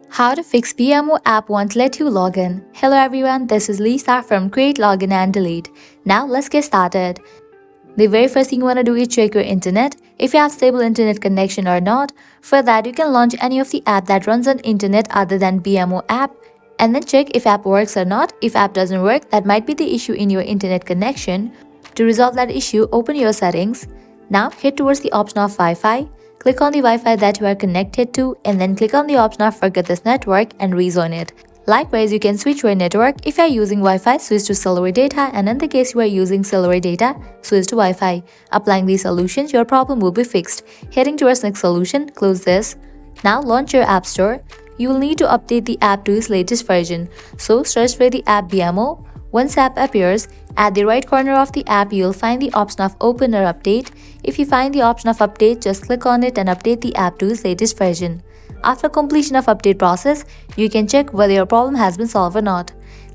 How to fix BMO app won't let you log in. Hello everyone, this is Lisa from Create Login and Delete. Now let's get started. The very first thing you want to do is check your internet, if you have stable internet connection or not. For that, you can launch any of the app that runs on internet other than BMO app and then check if app works or not. If app doesn't work, that might be the issue in your internet connection. To resolve that issue, open your settings. Now head towards the option of Wi-Fi. Click on the Wi-Fi that you are connected to and then click on the option of forget this network and rezone it. Likewise, you can switch your network. If you are using Wi-Fi, switch to cellular data, and in the case you are using cellular data, switch to Wi-Fi. Applying these solutions, your problem will be fixed. Heading towards next solution, close this. Now launch your app store. You will need to update the app to its latest version. So search for the app BMO. Once app appears, at the right corner of the app, you will find the option of Open or Update. If you find the option of Update, just click on it and update the app to its latest version. After completion of update process, you can check whether your problem has been solved or not.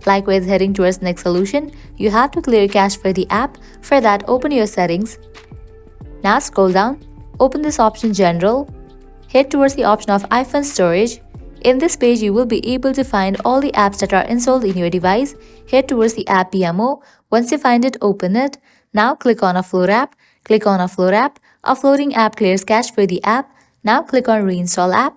Likewise, heading towards next solution, you have to clear cache for the app. For that, open your settings. Now scroll down, open this option General, head towards the option of iPhone Storage. In this page, you will be able to find all the apps that are installed in your device. Head towards the app BMO. Once you find it, open it. Now click on Offload app. Click on Offload app. Offloading app clears cache for the app. Now click on Reinstall app.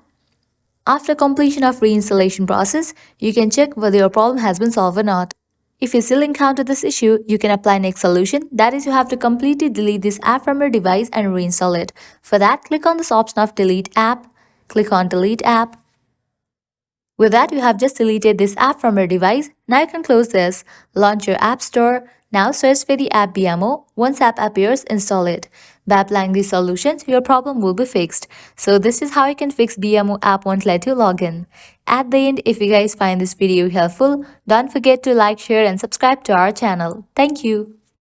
After completion of reinstallation process, you can check whether your problem has been solved or not. If you still encounter this issue, you can apply next solution. That is, you have to completely delete this app from your device and reinstall it. For that, click on this option of Delete app. Click on Delete app. With that, you have just deleted this app from your device. Now you can close this. Launch your app store. Now search for the app BMO. Once app appears, install it. By applying these solutions, your problem will be fixed. So this is how you can fix BMO app won't let you log in. At the end, if you guys find this video helpful, don't forget to like, share and subscribe to our channel. Thank you.